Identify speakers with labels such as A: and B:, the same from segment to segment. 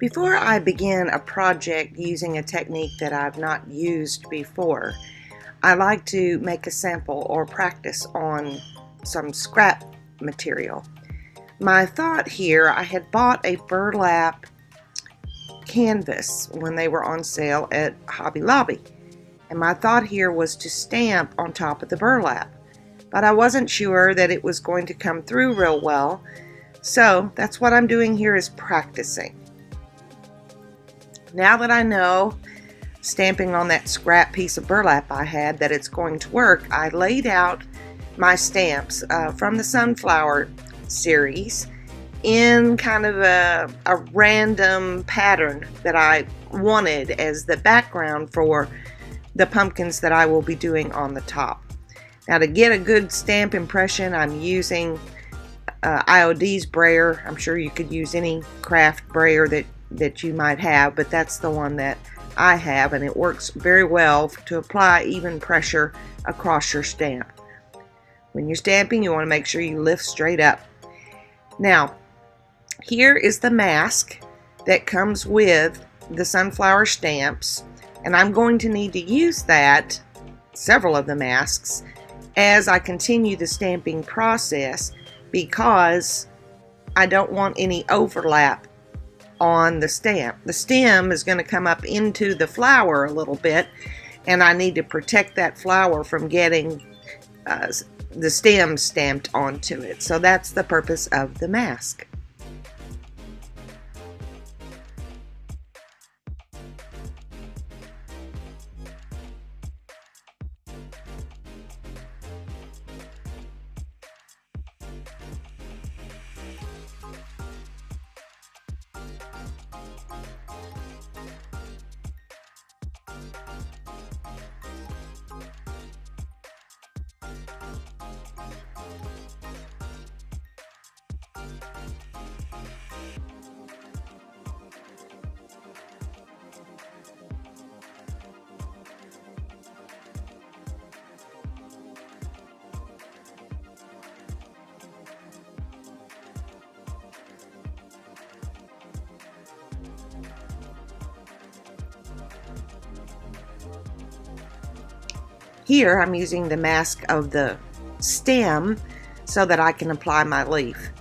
A: Before I begin a project using a technique that I've not used before, I like to make a sample or practice on some scrap material. My thought here, I had bought a burlap canvas when they were on sale at Hobby Lobby, and my thought here was to stamp on top of the burlap, but I wasn't sure that it was going to come through real well, so that's what I'm doing here, is practicing. Now that I know, stamping on that scrap piece of burlap I had, that it's going to work, I laid out my stamps from the sunflower series in kind of a random pattern that I wanted as the background for the pumpkins that I will be doing on the top. Now, to get a good stamp impression, I'm using IOD's brayer. I'm sure you could use any craft brayer that you might have, but that's the one that I have, and it works very well to apply even pressure across your stamp. When you're stamping, you want to make sure you lift straight up. Now, here is the mask that comes with the sunflower stamps, and I'm going to need to use that, several of the masks, as I continue the stamping process, because I don't want any overlap on the stamp. The stem is going to come up into the flower a little bit, and I need to protect that flower from getting the stem stamped onto it. So that's the purpose of the mask. Here I'm using the mask of the stem so that I can apply my leaf.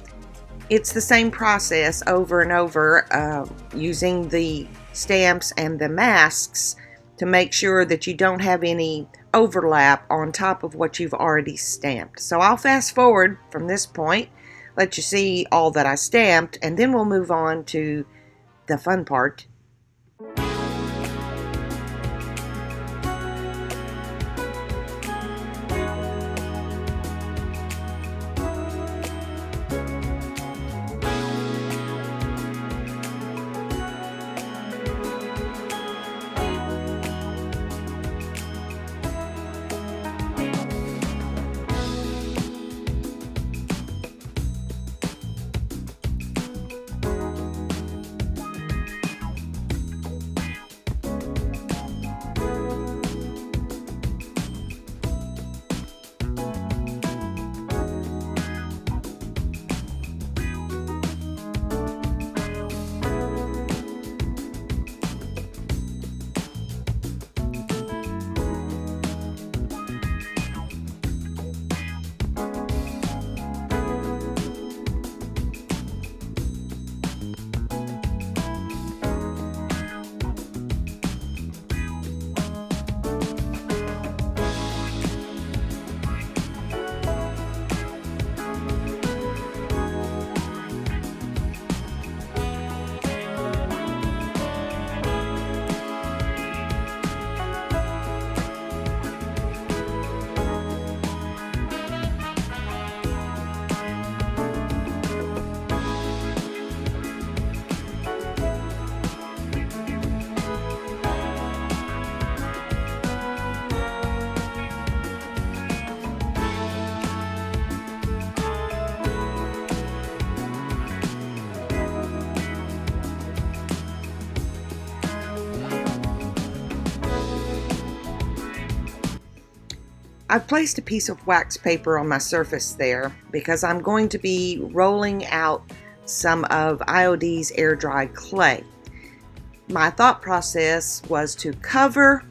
A: It's the same process over and over, using the stamps and the masks to make sure that you don't have any overlap on top of what you've already stamped. So I'll fast forward from this point, let you see all that I stamped, and then we'll move on to the fun part. I've placed a piece of wax paper on my surface there because I'm going to be rolling out some of IOD's air dry clay. my thought process was to cover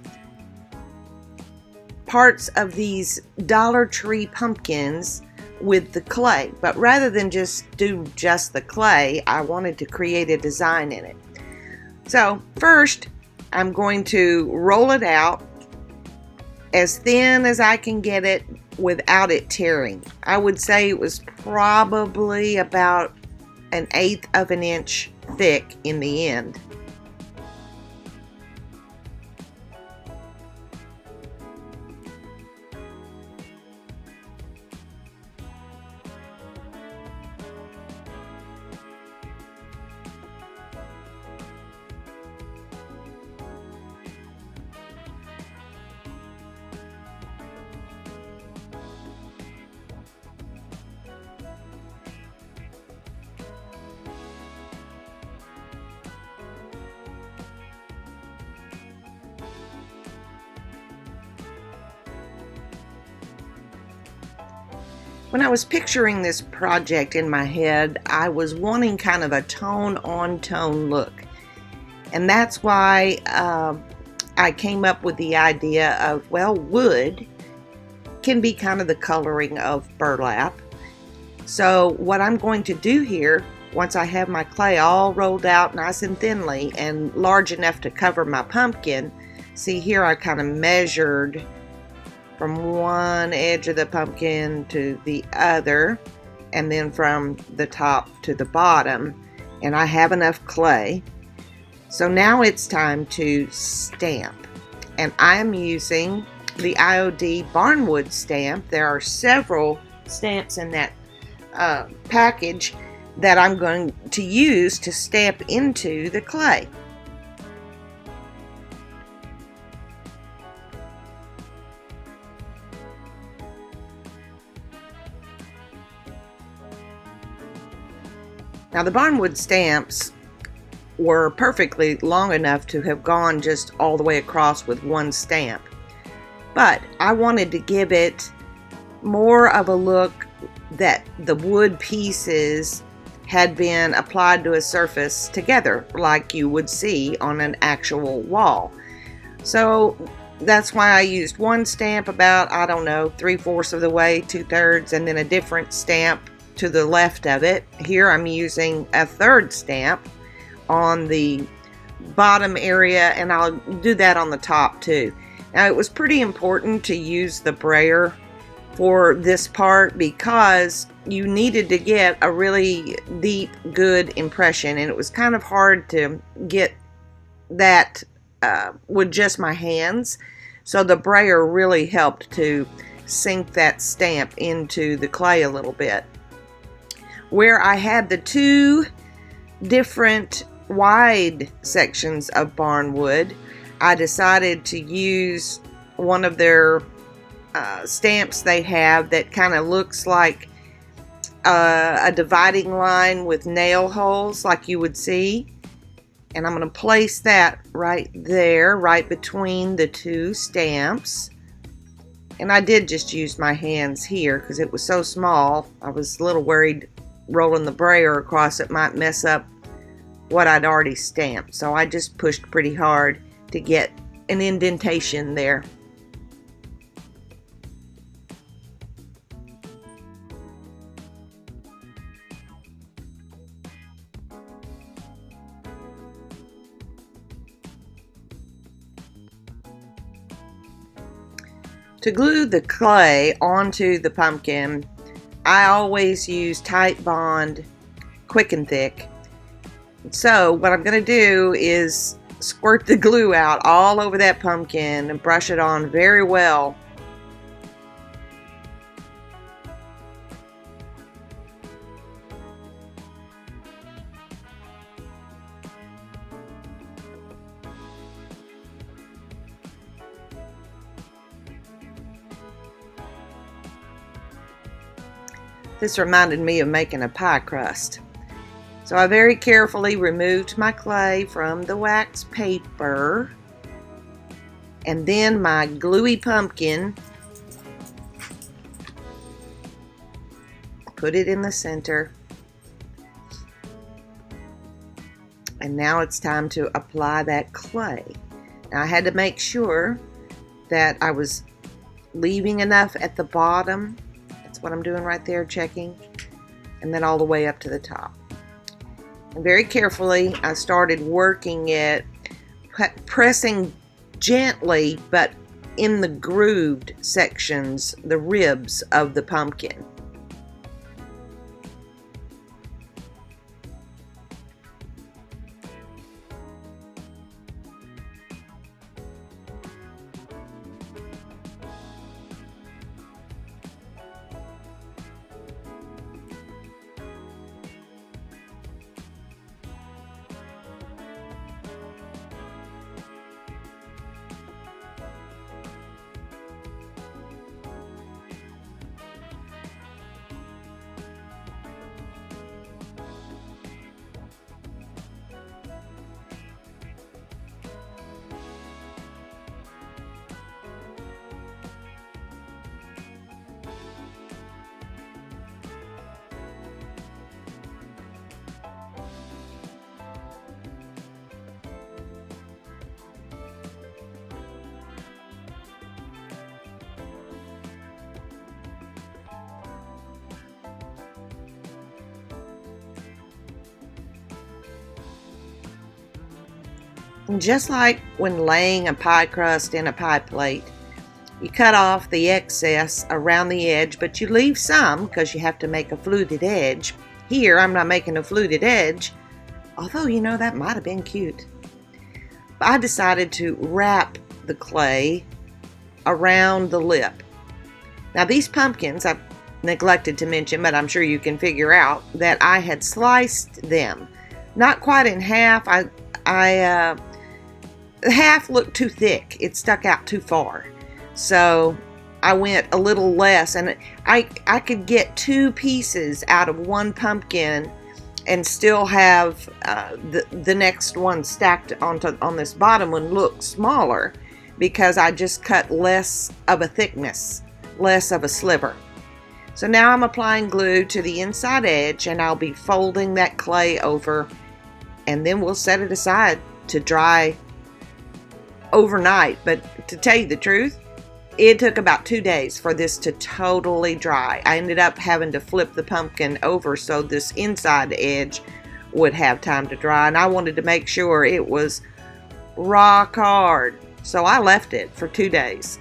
A: parts of these Dollar Tree pumpkins with the clay. But rather than just do just the clay, I wanted to create a design in it. So first, I'm going to roll it out as thin as I can get it without it tearing. I would say it was probably about 1/8 of an inch thick in the end. When I was picturing this project in my head, I was wanting kind of a tone-on-tone look. And that's why I came up with the idea of, well, wood can be kind of the coloring of burlap. So what I'm going to do here, once I have my clay all rolled out nice and thinly and large enough to cover my pumpkin, see here I kind of measured from one edge of the pumpkin to the other, and then from the top to the bottom, and I have enough clay. So now it's time to stamp, and I am using the IOD Barnwood stamp. There are several stamps in that package that I'm going to use to stamp into the clay. Now the Barnwood stamps were perfectly long enough to have gone just all the way across with one stamp. But I wanted to give it more of a look that the wood pieces had been applied to a surface together, like you would see on an actual wall. So that's why I used one stamp about, I don't know, 3/4 of the way, 2/3, and then a different stamp to the left of it. Here I'm using a third stamp on the bottom area, and I'll do that on the top too. Now it was pretty important to use the brayer for this part because you needed to get a really deep, good impression, and it was kind of hard to get that with just my hands. So the brayer really helped to sink that stamp into the clay a little bit. Where I had the two different wide sections of Barnwood, I decided to use one of their stamps they have that kind of looks like a dividing line with nail holes like you would see. And I'm going to place that right there, right between the two stamps. And I did just use my hands here because it was so small. I was a little worried rolling the brayer across it might mess up what I'd already stamped. So I just pushed pretty hard to get an indentation there. To glue the clay onto the pumpkin, I always use Titebond Quick and Thick. So what I'm going to do is squirt the glue out all over that pumpkin and brush it on very well. This reminded me of making a pie crust. So I very carefully removed my clay from the wax paper, and then my gluey pumpkin, put it in the center, And now it's time to apply that clay. Now I had to make sure that I was leaving enough at the bottom. That's what I'm doing right there, checking. And then all the way up to the top. And very carefully, I started working it, pressing gently, but in the grooved sections, the ribs of the pumpkin. And just like when laying a pie crust in a pie plate, you cut off the excess around the edge, but you leave some because you have to make a fluted edge. Here, I'm not making a fluted edge, although, you know, that might have been cute. I decided to wrap the clay around the lip. Now, these pumpkins, I've neglected to mention, but I'm sure you can figure out that I had sliced them. Not quite in half. The half looked too thick. It stuck out too far. So I went a little less, and I could get 2 pieces out of one pumpkin and still have the next one stacked on this bottom one look smaller, because I just cut less of a thickness, less of a sliver. So now I'm applying glue to the inside edge, and I'll be folding that clay over, and then we'll set it aside to dry overnight. But to tell you the truth, it took about 2 days for this to totally dry. I ended up having to flip the pumpkin over so this inside edge would have time to dry, and I wanted to make sure it was rock hard. So I left it for 2 days.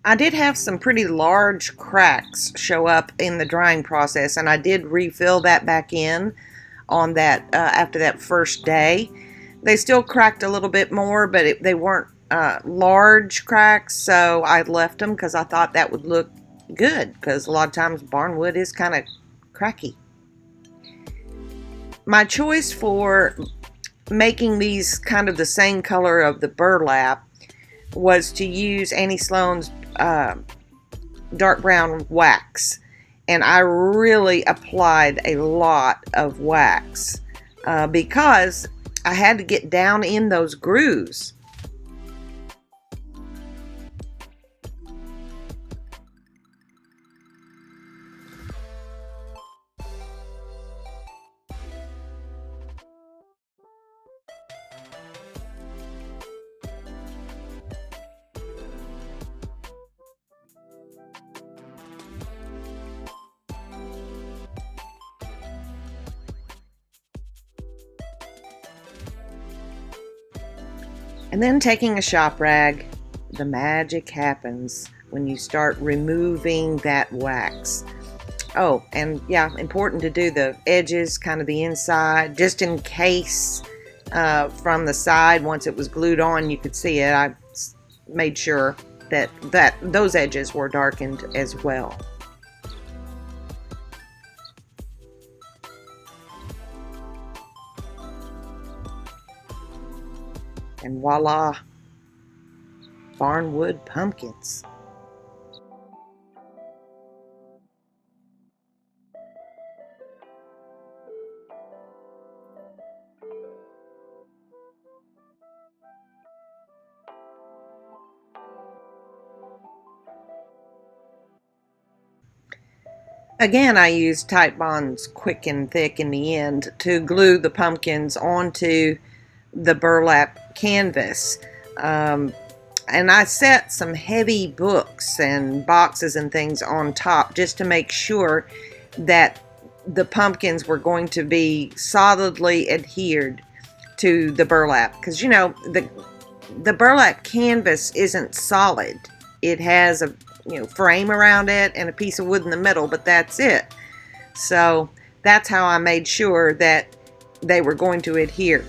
A: I did have some pretty large cracks show up in the drying process, and I did refill that back in on that after that first day. They still cracked a little bit more, but they weren't large cracks, so I left them because I thought that would look good, because a lot of times barnwood is kind of cracky. My choice for making these kind of the same color of the burlap was to use Annie Sloan's dark brown wax, and I really applied a lot of wax because I had to get down in those grooves. And then taking a shop rag, the magic happens when you start removing that wax. Oh, and yeah, important to do the edges, kind of the inside, just in case from the side, once it was glued on, you could see it. I made sure that those edges were darkened as well. And voila, Barnwood pumpkins. Again, I used Titebond's Quick and Thick in the end to glue the pumpkins onto the burlap canvas. And I set some heavy books and boxes and things on top just to make sure that the pumpkins were going to be solidly adhered to the burlap. Because, you know, the burlap canvas isn't solid. It has a frame around it and a piece of wood in the middle, but that's it. So that's how I made sure that they were going to adhere.